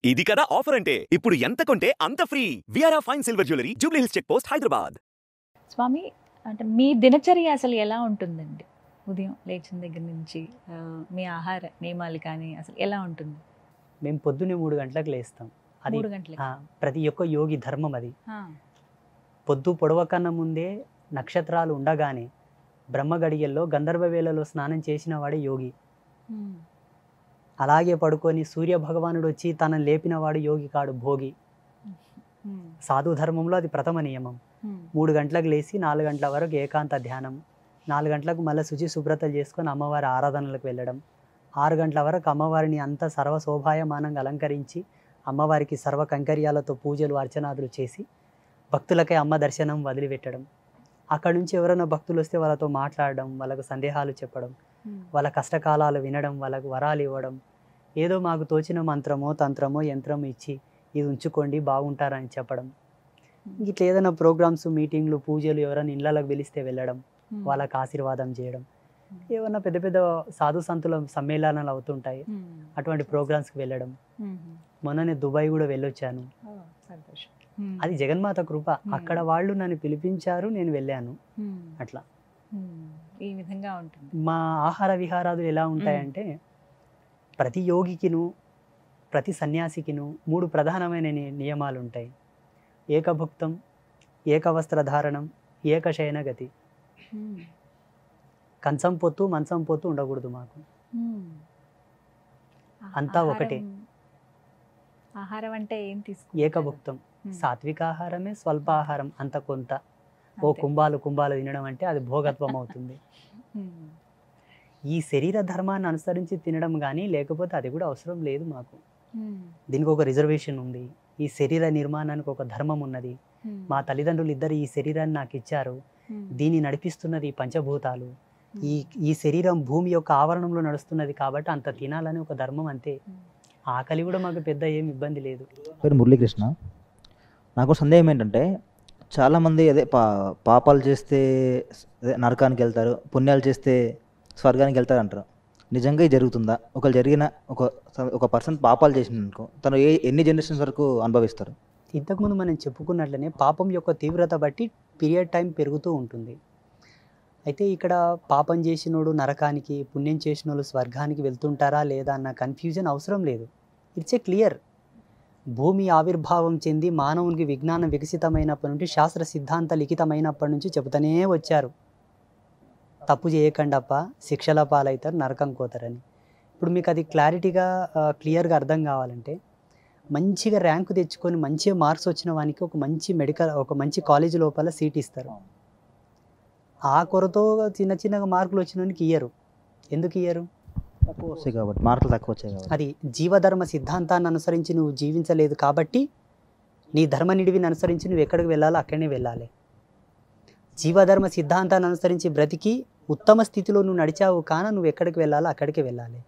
ఇది కదా ఆఫర్ అంటే ఇప్పుడు ఎంత కొంటే అంత ఫ్రీ విఆర్ఆ fine silver jewellery Jubilee Hills check post Hyderabad. స్వామి, అంటే మీ దినచర్య అసలు ఎలా ఉంటుందండి? ఉదయం లేచిన దగ్గర నుంచి మీ ఆహార నియమాలు కానీ అసలు ఎలా ఉంటుంది? మేము పొద్దున్నే 3 గంటలకు లేస్తాం. అది 3 గంటలకి? ప్రతి ఒక్క యోగి ధర్మం అది. పొద్దు పొడవకన్నా ముందే నక్షత్రాలు ఉండగానే బ్రహ్మ గడియల్లో గంధర్వ వేళలో స్నానం చేసిన వాడే యోగి. అలాగే పడుకొని సూర్య భగవానుడు వచ్చి తనని లేపినవాడు యోగి కాడు, భోగి. సాధు ధర్మంలో అది ప్రథమ నియమం. 3 గంటలకు లేచి 4 గంటల వరకు ఏకాంత ధ్యానం, 4 గంటలకు మళ్ళీ శుచి శుభ్రతలు చేసుకొని అమ్మవారి ఆరాధనలకు వెళ్ళడం, 6 గంటల వరకు అమ్మవారిని అంతా సర్వశోభాయమానంగా అలంకరించి అమ్మవారికి సర్వ కంకర్యాలతో పూజలు అర్చనాదులు చేసి భక్తులకై అమ్మ దర్శనం వదిలిపెట్టడం. అక్కడ నుంచి ఎవరైనా భక్తులు వస్తే వాళ్ళతో మాట్లాడడం, వాళ్ళకు సందేహాలు చెప్పడం, వాళ్ళ కష్టకాలాలు వినడం, వాళ్ళకు వరాలు ఇవ్వడం, ఏదో మాకు తోచిన మంత్రమో తంత్రమో యంత్రమో ఇచ్చి ఇది ఉంచుకోండి బాగుంటారని చెప్పడం. ఇట్లా ఏదైనా ప్రోగ్రామ్స్, మీటింగ్లు, పూజలు ఎవరైనా ఇళ్ళకి పిలిస్తే వెళ్ళడం, వాళ్ళకి ఆశీర్వాదం చేయడం. ఏమన్నా పెద్ద పెద్ద సాధు సంతుల సమ్మేళనాలు అవుతుంటాయి, అటువంటి ప్రోగ్రామ్స్కి వెళ్ళడం. మొన్ననే దుబాయ్ కూడా వెళ్ళొచ్చాను. అది జగన్మాత కృప. అక్కడ వాళ్ళు నన్ను పిలిపించారు, నేను వెళ్ళాను. అట్లా ఈ విధంగా ఉంటుంది. మా ఆహార విహారాలు ఎలా ఉంటాయంటే ప్రతి యోగికిను ప్రతి సన్యాసికిను 3 ప్రధానమైన నియమాలు ఉంటాయి. ఏకభుక్తం, ఏకవస్త్రధారణం, ఏకశయన గతి. కంచం పొత్తు మంచం పొత్తు ఉండకూడదు మాకు. అంతా ఒకటే. ఆహారం అంటే ఏం తీసుకుంటారు? ఏకభుక్తం, సాత్విక ఆహారమే, స్వల్ప ఆహారం అంత కొంత. ఓ కుంభాలు తినడం అంటే అది భోగత్వం అవుతుంది. ఈ శరీర ధర్మాన్ని అనుసరించి తినడం కానీ లేకపోతే అది కూడా అవసరం లేదు మాకు. దీనికి ఒక రిజర్వేషన్ ఉంది. ఈ శరీర నిర్మాణానికి ఒక ధర్మం ఉన్నది. మా తల్లిదండ్రులు ఇద్దరు ఈ శరీరాన్ని నాకు ఇచ్చారు. దీన్ని నడిపిస్తున్నది ఈ పంచభూతాలు. ఈ శరీరం భూమి యొక్క ఆవరణంలో నడుస్తున్నది కాబట్టి అంత తినాలని ఒక ధర్మం, అంతే. ఆకలి కూడా మాకు పెద్ద ఏం ఇబ్బంది లేదు. పేరు మురళీకృష్ణ. నాకు సందేహం ఏంటంటే చాలామంది అదే పాపాలు చేస్తే అదే నరకానికి వెళ్తారు, పుణ్యాలు చేస్తే స్వర్గానికి వెళ్తారు అంటారు. నిజంగా ఇది జరుగుతుందా? ఒకవేళ జరిగిన ఒక పర్సన్ పాపాలు చేసినందుకు తను ఎన్ని జనరేషన్స్ వరకు అనుభవిస్తారు? ఇంతకుముందు మనం చెప్పుకున్నట్లనే పాపం యొక్క తీవ్రత బట్టి పీరియడ్ టైం పెరుగుతూ ఉంటుంది. అయితే ఇక్కడ పాపం చేసినోడు నరకానికి, పుణ్యం చేసినోళ్ళు స్వర్గానికి వెళ్తుంటారా లేదా అన్న కన్ఫ్యూజన్ అవసరం లేదు. It's a clear. భూమి ఆవిర్భావం చెంది మానవునికి విజ్ఞానం వికసితమైనప్పటి నుండి, శాస్త్ర సిద్ధాంత లిఖితమైనప్పటి నుంచి చెబుతూనే వచ్చారు, తప్పు చేయకండప్ప శిక్షల పాలవుతారు, నరకం కోతారని. ఇప్పుడు మీకు అది క్లియర్గా అర్థం కావాలంటే మంచిగా ర్యాంకు తెచ్చుకొని మంచిగా మార్క్స్ వచ్చిన వానికి ఒక మంచి కాలేజీ లోపల సీట్ ఇస్తారు. ఆ కొరతో చిన్నగా మార్కులు వచ్చిన వానికి ఇయ్యరు. ఎందుకు ఇయ్యరు? తక్కువ వచ్చాయి కాబట్టి, మార్కులు తక్కువ వచ్చాయి కాబట్టి. అది జీవధర్మ సిద్ధాంతాన్ని అనుసరించి నువ్వు జీవించలేదు కాబట్టి, నీ ధర్మ నిడివిని అనుసరించి నువ్వు ఎక్కడికి వెళ్ళాలో అక్కడనే వెళ్ళాలి. జీవధర్మ సిద్ధాంతాన్ని అనుసరించి బ్రతికి ఉత్తమ స్థితిలో నువ్వు నడిచావు కాన నువ్వు ఎక్కడికి వెళ్ళాలో అక్కడికి వెళ్ళాలి.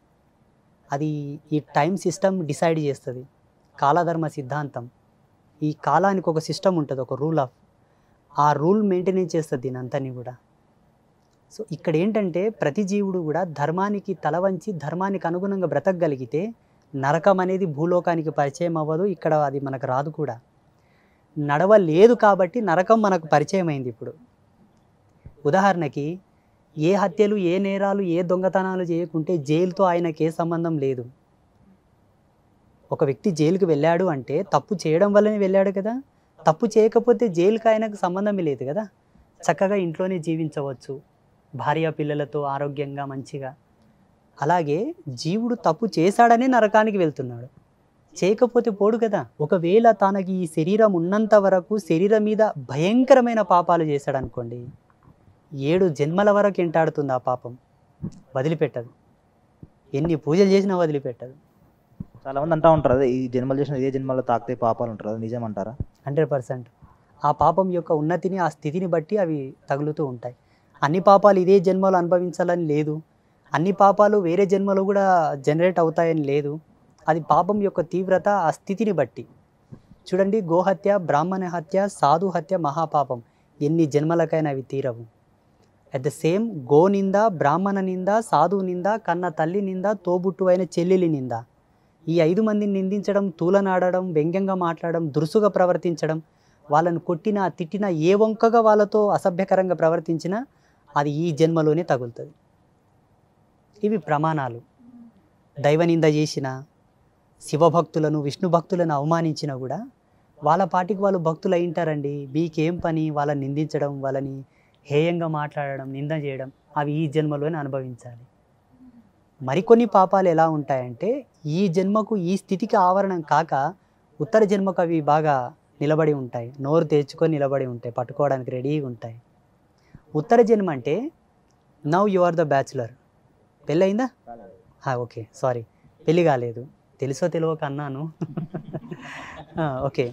అది ఈ టైం సిస్టమ్ డిసైడ్ చేస్తుంది. కాలధర్మ సిద్ధాంతం, ఈ కాలానికి ఒక సిస్టమ్ ఉంటుంది, ఒక రూల్ ఆఫ్, ఆ రూల్ మెయింటెనెన్స్ చేస్తుంది దీని అంతని కూడా. సో ఇక్కడ ఏంటంటే ప్రతి జీవుడు కూడా ధర్మానికి తల వంచి ధర్మానికి అనుగుణంగా బ్రతకగలిగితే నరకం అనేది భూలోకానికి పరిచయం అవ్వదు. ఇక్కడ అది మనకు రాదు కూడా. నడవలేదు కాబట్టి నరకం మనకు పరిచయం అయింది. ఇప్పుడు ఉదాహరణకి ఏ హత్యలు, ఏ నేరాలు, ఏ దొంగతనాలు చేయకుంటే జైలుతో ఆయనకి ఏ సంబంధం లేదు. ఒక వ్యక్తి జైలుకి వెళ్ళాడు అంటే తప్పు చేయడం వల్లనే వెళ్ళాడు కదా. తప్పు చేయకపోతే జైలుకి ఆయనకు సంబంధమే లేదు కదా. చక్కగా ఇంట్లోనే జీవించవచ్చు, భార్య పిల్లలతో ఆరోగ్యంగా మంచిగా. అలాగే జీవుడు తప్పు చేశాడనే నరకానికి వెళ్తున్నాడు, చేయకపోతే పోడు కదా. ఒకవేళ తనకి ఈ శరీరం ఉన్నంత వరకు శరీరం మీద భయంకరమైన పాపాలు చేశాడు అనుకోండి, 7 జన్మల వరకు ఎంటాడుతుంది ఆ పాపం, వదిలిపెట్టదు. ఎన్ని పూజలు చేసినా వదిలిపెట్టదు. చాలామంది అంటూ ఉంటారు అదే ఈ జన్మలు చేసిన ఇదే జన్మలో తాకితే పాపాలు ఉంటారు, అది నిజమంటారా? 100%. ఆ పాపం యొక్క ఉన్నతిని, ఆ స్థితిని బట్టి అవి తగులుతూ ఉంటాయి. అన్ని పాపాలు ఇదే జన్మలో అనుభవించాలని లేదు, అన్ని పాపాలు వేరే జన్మలో కూడా జనరేట్ అవుతాయని లేదు. అది పాపం యొక్క తీవ్రత, ఆ స్థితిని బట్టి. చూడండి, గోహత్య, బ్రాహ్మణ హత్య, సాధు హత్య మహాపాపం, ఎన్ని జన్మలకైనా అవి తీరవు. అట్ ద సేమ్ గో నింద, బ్రాహ్మణ నింద, సాధువు నింద, కన్న తల్లి నింద, తోబుట్టు అయిన చెల్లెలి నింద, ఈ 5 మందిని నిందించడం, తూలనాడడం, వ్యంగ్యంగా మాట్లాడడం, దురుసుగా ప్రవర్తించడం, వాళ్ళను కొట్టినా తిట్టినా ఏ వంకగా వాళ్ళతో అసభ్యకరంగా ప్రవర్తించినా అది ఈ జన్మలోనే తగులుతుంది. ఇవి ప్రమాణాలు. దైవనింద చేసిన, శివభక్తులను విష్ణు భక్తులను అవమానించినా కూడా వాళ్ళ పాటికి వాళ్ళు భక్తులు అయింటారండి. మీకేం పని వాళ్ళని నిందించడం, వాళ్ళని హేయంగా మాట్లాడడం, నింద చేయడం, అవి ఈ జన్మలోనే అనుభవించాలి. మరికొన్ని పాపాలు ఎలా ఉంటాయంటే ఈ జన్మకు ఈ స్థితికి ఆవరణం కాక ఉత్తర జన్మకు అవి బాగా నిలబడి ఉంటాయి, నోరు తెరుచుకొని నిలబడి ఉంటాయి, పట్టుకోవడానికి రెడీగా ఉంటాయి. ఉత్తర జన్మ అంటే now you are the bachelor. పెళ్ళయిందా? ఓకే, సారీ, పెళ్ళి కాలేదు, తెలుసో తెలియక అన్నాను. ఓకే,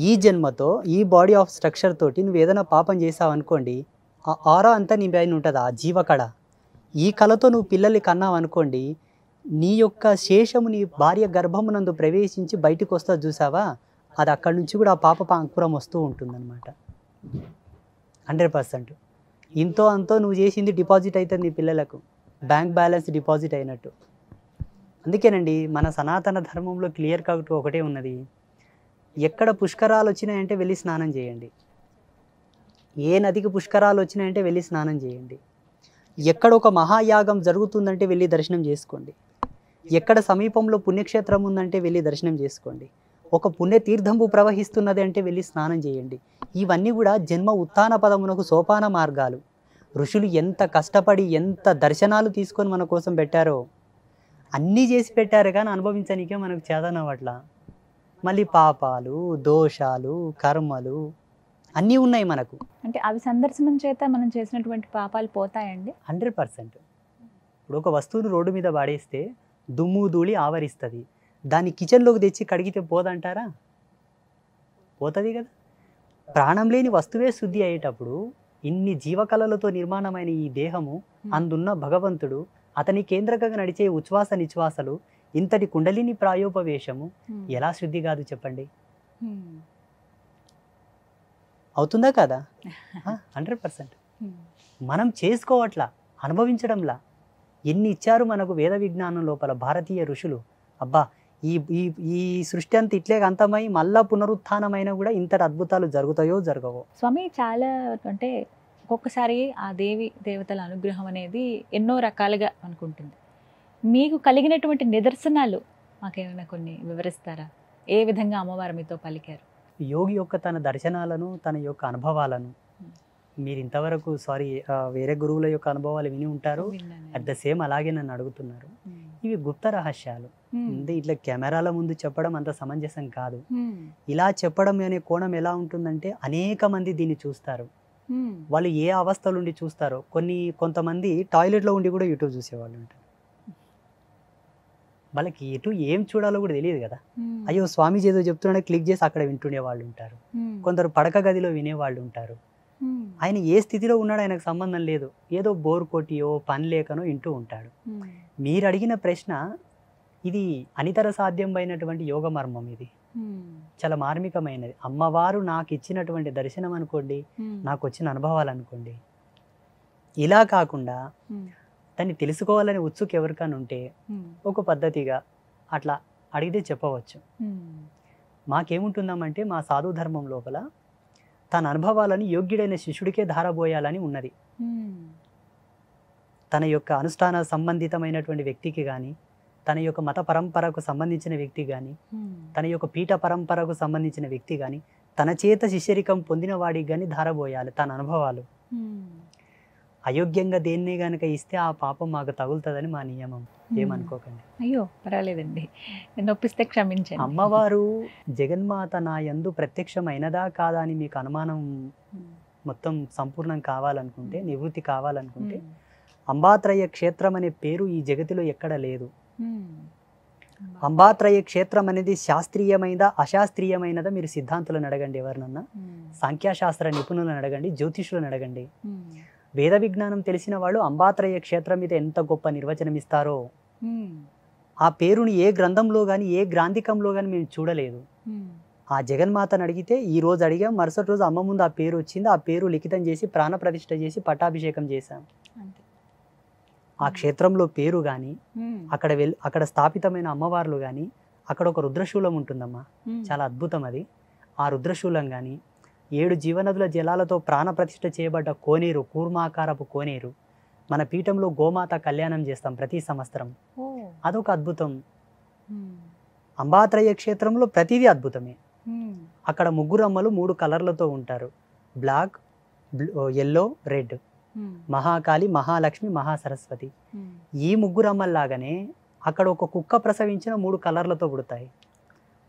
ఈ జన్మతో ఈ బాడీ ఆఫ్ స్ట్రక్చర్ తోటి నువ్వు ఏదైనా పాపం చేసావు అనుకోండి, ఆ ఆరా అంతా నీ పైన ఉంటుంది, ఆ జీవకళ. ఈ కళతో నువ్వు పిల్లల్ని కన్నావు అనుకోండి, నీ యొక్క శేషము నీ భార్య గర్భమునందు ప్రవేశించి బయటకు వస్తా చూసావా, అది అక్కడి నుంచి కూడా ఆ పాప అంకురం వస్తూ ఉంటుందన్నమాట. 100%. ఇంతో అంతో నువ్వు చేసింది డిపాజిట్ అవుతుంది నీ పిల్లలకు, బ్యాంక్ బ్యాలెన్స్ డిపాజిట్ అయినట్టు. అందుకేనండి మన సనాతన ధర్మంలో క్లియర్ కట్ ఒకటే ఉన్నది, ఎక్కడ పుష్కరాలు వచ్చినాయంటే వెళ్ళి స్నానం చేయండి. ఏ నదికి పుష్కరాలు వచ్చినాయంటే వెళ్ళి స్నానం చేయండి. ఎక్కడ ఒక మహాయాగం జరుగుతుందంటే వెళ్ళి దర్శనం చేసుకోండి. ఎక్కడ సమీపంలో పుణ్యక్షేత్రం ఉందంటే వెళ్ళి దర్శనం చేసుకోండి. ఒక పుణ్యతీర్థంపు ప్రవహిస్తున్నది అంటే వెళ్ళి స్నానం చేయండి. ఇవన్నీ కూడా జన్మ ఉత్థాన పదమునకు సోపాన మార్గాలు. ఋషులు ఎంత కష్టపడి ఎంత దర్శనాలు తీసుకొని మన కోసం పెట్టారో అన్నీ చేసి పెట్టారు, కానీ అనుభవించడానికే మనకు చేతనవట్ల. మళ్ళీ పాపాలు, దోషాలు, కర్మలు అన్నీ ఉన్నాయి మనకు. అంటే అవి సందర్శనం చేత మనం చేసినటువంటి పాపాలు పోతాయండి? 100%. ఇప్పుడు ఒక వస్తువును రోడ్డు మీద పాడేస్తే దుమ్ము ధూళి ఆవరిస్తుంది, దాన్ని కిచెన్లోకి తెచ్చి కడిగితే పోదంటారా? పోతుంది కదా. ప్రాణం లేని వస్తువే శుద్ధి అయ్యేటప్పుడు ఇన్ని జీవకళలతో నిర్మాణమైన ఈ దేహము, అందున్న భగవంతుడు, అతని కేంద్రకంగా నడిచే ఉచ్ఛ్వాస నిశ్వాసలు, ఇంతటి కుండలిని ప్రాయోపవేశము ఎలా శుద్ధి కాదు చెప్పండి? అవుతుందా కదా? 100%. మనం చేసుకోవట్లా, అనుభవించడంలా. ఎన్ని ఇచ్చారు మనకు వేద విజ్ఞానం లోపల భారతీయ ఋషులు. అబ్బా, ఈ ఈ ఈ సృష్టి అంతా ఇట్లే అంతమై మళ్ళా పునరుత్థానమైన కూడా ఇంతటి అద్భుతాలు జరుగుతాయో జరగవో. స్వామి, చాలా అంటే ఒక్కొక్కసారి ఆ దేవి దేవతల అనుగ్రహం అనేది ఎన్నో రకాలుగా అనుకుంటుంది. మీకు కలిగినటువంటి నిదర్శనాలు మాకేమైనా కొన్ని వివరిస్తారా? ఏ విధంగా అమ్మవారు మీతో పలికారు? యోగి యొక్క తన దర్శనాలను, తన యొక్క అనుభవాలను మీరు ఇంతవరకు వేరే గురువుల యొక్క అనుభవాలు విని ఉంటారు. అట్ ద సేమ్ అలాగే నన్ను అడుగుతున్నారు. ఇవి గుప్త రహస్యాలు. అంటే ఇట్లా కెమెరాల ముందు చెప్పడం అంత సమంజసం కాదు. ఇలా చెప్పడం అనే కోణం ఎలా ఉంటుందంటే అనేక మంది దీన్ని చూస్తారు. వాళ్ళు ఏ అవస్థలు ఉండి చూస్తారో. కొంతమంది టాయిలెట్లో ఉండి కూడా యూట్యూబ్ చూసేవాళ్ళు ఉంటారు. వాళ్ళకి ఎటు ఏం చూడాలో కూడా తెలియదు కదా. అయ్యో స్వామీజీ ఏదో చెప్తున్నాడో క్లిక్ చేసి అక్కడ వింటునే వాళ్ళు ఉంటారు. కొందరు పడక గదిలో వినేవాళ్ళు ఉంటారు. ఆయన ఏ స్థితిలో ఉన్నాడో ఆయనకు సంబంధం లేదు, ఏదో బోర్ కొట్టియో పని లేకనో వింటూ ఉంటాడు. మీరు అడిగిన ప్రశ్న ఇది అనితర సాధ్యమైనటువంటి యోగ మర్మం. ఇది చాలా మార్మికమైనది. అమ్మవారు నాకు ఇచ్చినటువంటి దర్శనం అనుకోండి, నాకు వచ్చిన అనుభవాలు అనుకోండి. ఇలా కాకుండా దాన్ని తెలుసుకోవాలని ఉత్సుకు ఎవరికైనా ఉంటే ఒక పద్ధతిగా అట్లా అడిగితే చెప్పవచ్చు. మాకేముంటుందామంటే మా సాధు ధర్మం లోపల తన అనుభవాలను యోగ్యుడైన శిష్యుడికే ధారబోయాలని ఉన్నది. తన యొక్క అనుష్ఠాన సంబంధితమైనటువంటి వ్యక్తికి కానీ, తన యొక్క మత పరంపరకు సంబంధించిన వ్యక్తి కానీ, తన యొక్క పీఠ పరంపరకు సంబంధించిన వ్యక్తి కానీ, తన చేత శిష్యరికం పొందిన వాడికి కానీ ధారబోయాలి తన అనుభవాలు. అయోగ్యంగా దేన్నే గనక ఇస్తే ఆ పాపం మాకు తగులుతుందని మా నియమం. ఏమనుకోకండి. అయ్యో పర్వాలేదండి, నొప్పిస్తే క్షమించండి. అమ్మవారు జగన్మాత నా యందు ప్రత్యక్షమైనదా కాదా అని మీకు అనుమానం మొత్తం సంపూర్ణం కావాలనుకుంటే, నివృత్తి కావాలనుకుంటే, అంబాత్రయ క్షేత్రం అనే పేరు ఈ జగతిలో ఎక్కడ లేదు. అంబాత్రయ క్షేత్రం అనేది శాస్త్రీయమైనదా అశాస్త్రీయమైనదా మీరు సిద్ధాంతులను అడగండి, ఎవరినన్నా సాంఖ్యశాస్త్ర నిపుణులను అడగండి, జ్యోతిషులను అడగండి. వేద విజ్ఞానం తెలిసిన వాళ్ళు అంబాత్రయ క్షేత్రం మీద ఎంత గొప్ప నిర్వచనం ఇస్తారో. ఆ పేరుని ఏ గ్రంథంలో కానీ ఏ గ్రాంధికంలో కానీ మేము చూడలేదు. ఆ జగన్మాతను అడిగితే ఈ రోజు అడిగాం, మరుసటి రోజు అమ్మ ముందు ఆ పేరు వచ్చింది. ఆ పేరు లిఖితం చేసి ప్రాణప్రతిష్ఠ చేసి పట్టాభిషేకం చేశాం. ఆ క్షేత్రంలో పేరు కానీ అక్కడ స్థాపితమైన అమ్మవార్లు కానీ అక్కడ ఒక రుద్రశూలం ఉంటుందమ్మా, చాలా అద్భుతం అది. ఆ రుద్రశూలం కానీ 7 జీవనదుల జలాలతో ప్రాణప్రతిష్ఠ చేయబడ్డ కోనేరు, కూర్మాకారపు కోనేరు, మన పీఠంలో గోమాత కళ్యాణం చేస్తాం ప్రతి సంవత్సరం, అదొక అద్భుతం. అంబాత్రయ క్షేత్రంలో ప్రతిదీ అద్భుతమే. అక్కడ ముగ్గురు అమ్మలు 3 కలర్లతో ఉంటారు, black, yellow, red. Mahakali, Mahalakshmi, Mahasaraswati. ఈ ముగ్గురు అమ్మల్లాగానే అక్కడ ఒక కుక్క ప్రసవించిన 3 కలర్లతో పుడతాయి,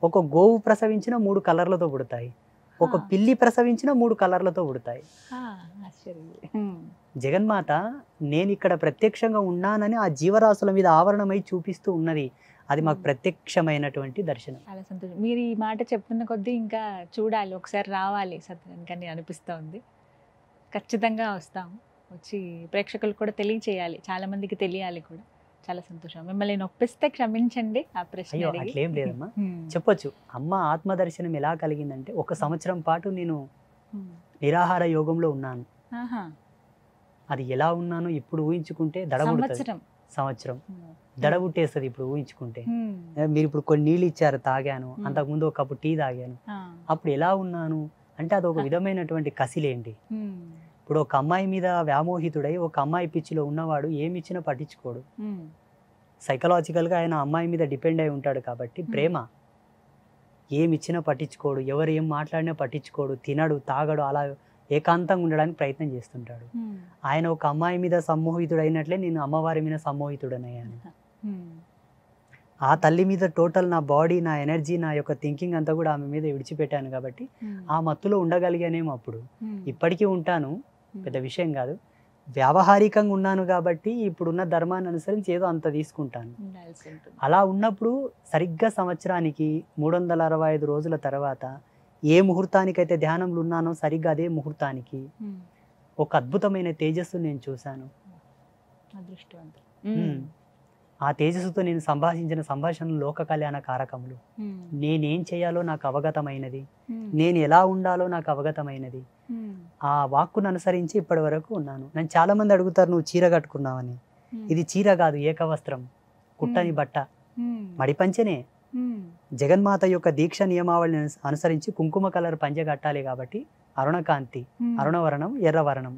ఒక గోవు ప్రసవించిన 3 కలర్లతో పుడతాయి, ఒక పిల్లి ప్రసవించిన 3 కలర్లతో పుడతాయి. జగన్మాత నేను ఇక్కడ ప్రత్యక్షంగా ఉన్నానని ఆ జీవరాశుల మీద ఆవరణమై చూపిస్తూ ఉన్నది. అది మాకు ప్రత్యక్షమైనటువంటి దర్శనం. చాలా సంతోషం. మీరు ఈ మాట చెప్తున్న కొద్దీ ఇంకా చూడాలి, ఒకసారి రావాలి సత్యానికి అని అనిపిస్తూ ఉంది. ఖచ్చితంగా వస్తాము, వచ్చి ప్రేక్షకులు కూడా తెలియచేయాలి, చాలా మందికి తెలియాలి కూడా. చాలా సంతోషం. మిమ్మల్ని నొప్పిస్తే క్షమించండి ఆ ప్రశ్న. అయ్యో అట్లేం లేదమ్మా, చెప్పొచ్చు. అమ్మ ఆత్మదర్శనం ఎలా కలిగిందంటే 1 సంవత్సరం పాటు నేను నిరాహార యోగంలో ఉన్నాను. అది ఎలా ఉన్నానో ఇప్పుడు ఊహించుకుంటే సంవత్సరం దడబుట్టేస్తుంది ఇప్పుడు ఊహించుకుంటే. మీరు ఇప్పుడు కొన్ని నీళ్ళు ఇచ్చారు, తాగాను. అంతకుముందు ఒక కప్పు టీ తాగాను. అప్పుడు ఎలా ఉన్నాను అంటే అదొక విధమైనటువంటి కసిలేండి. ఇప్పుడు ఒక అమ్మాయి మీద వ్యామోహితుడై ఒక అమ్మాయి పిచ్చిలో ఉన్నవాడు ఏమి ఇచ్చినా పట్టించుకోడు. సైకలాజికల్గా ఆయన అమ్మాయి మీద డిపెండ్ అయి ఉంటాడు కాబట్టి ప్రేమ ఏమి ఇచ్చినా పట్టించుకోడు, ఎవరు ఏం మాట్లాడినా పట్టించుకోడు, తినడు, తాగడు, అలా ఏకాంతంగా ఉండడానికి ప్రయత్నం చేస్తుంటాడు. ఆయన ఒక అమ్మాయి మీద సమ్మోహితుడైనట్లే నేను అమ్మవారి మీద సమ్మోహితుడనయ్యాను. ఆ తల్లి మీద టోటల్ నా బాడీ, నా ఎనర్జీ, నా యొక్క థింకింగ్ అంతా కూడా ఆమె మీద విడిచిపెట్టాను కాబట్టి ఆ మత్తులో ఉండగలిగానేమో. అప్పుడు ఇప్పటికీ ఉంటాను, పెద్ద విషయం కాదు. వ్యావహారికంగా ఉన్నాను కాబట్టి ఇప్పుడున్న ధర్మాన్ని అనుసరించి ఏదో అంత తీసుకుంటాను. అలా ఉన్నప్పుడు సరిగ్గా సంవత్సరానికి 365 రోజుల తర్వాత ఏ ముహూర్తానికైతే ధ్యానంలో ఉన్నానో సరిగ్గా అదే ముహూర్తానికి ఒక అద్భుతమైన తేజస్సు నేను చూశాను. ఆ తేజస్సుతో నేను సంభాషించిన సంభాషణలు లోక కళ్యాణ కారకములు. నేనేం చేయాలో నాకు అవగతమైనది, నేను ఎలా ఉండాలో నాకు అవగతమైనది. ఆ వాక్కును అనుసరించి ఇప్పటి వరకు ఉన్నాను. నన్ను చాలా మంది అడుగుతారు, నువ్వు చీర కట్టుకున్నావని. ఇది చీర కాదు, ఏకవస్త్రం, కుట్టని బట్ట, మడిపంచనే. జగన్మాత యొక్క దీక్ష నియమావళిని అనుసరించి కుంకుమ కలర్ పంచె కట్టాలి కాబట్టి అరుణకాంతి, అరుణవర్ణం, ఎర్రవర్ణం.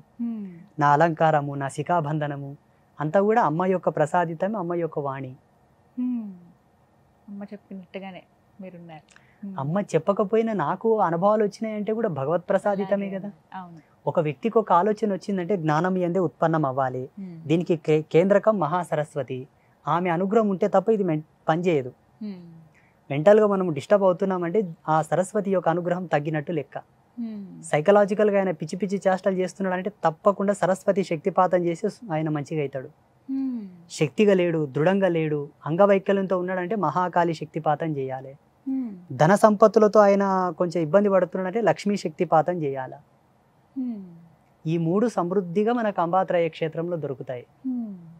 నా అలంకారము, నా శిఖాబంధనము అంతా కూడా అమ్మ యొక్క ప్రసాదితం, అమ్మ యొక్క వాణి. అమ్మ చెప్పినట్టుగానే మీరున్నారు. అమ్మ చెప్పకపోయినా నాకు అనుభవాలు వచ్చినాయంటే కూడా భగవత్ ప్రసాదితమే కదా. ఒక వ్యక్తికి ఒక ఆలోచన వచ్చిందంటే జ్ఞానం ఎందే ఉత్పన్నం అవ్వాలి. దీనికి కేంద్రకం మహాసరస్వతి. ఆమె అనుగ్రహం ఉంటే తప్ప ఇది పనిచేయదు. మెంటల్గా మనం డిస్టర్బ్ అవుతున్నామంటే ఆ సరస్వతి యొక్క అనుగ్రహం తగ్గినట్టు లెక్క. సైకలాజికల్గా ఆయన పిచ్చి పిచ్చి చేష్టలు చేస్తున్నాడు అంటే తప్పకుండా సరస్వతి శక్తిపాతం చేసి ఆయన మంచిగా అవుతాడు. శక్తిగా లేడు, దృఢంగా లేడు, అంగవైకల్యంతో ఉన్నాడంటే మహాకాళి శక్తిపాతం చేయాలి. ధన సంపత్తులతో ఆయన కొంచెం ఇబ్బంది పడుతున్నాడంటే లక్ష్మీ శక్తిపాతం చేయాలి. ఈ 3 సమృద్ధిగా మనకు అంబాత్రయ క్షేత్రంలో దొరుకుతాయి.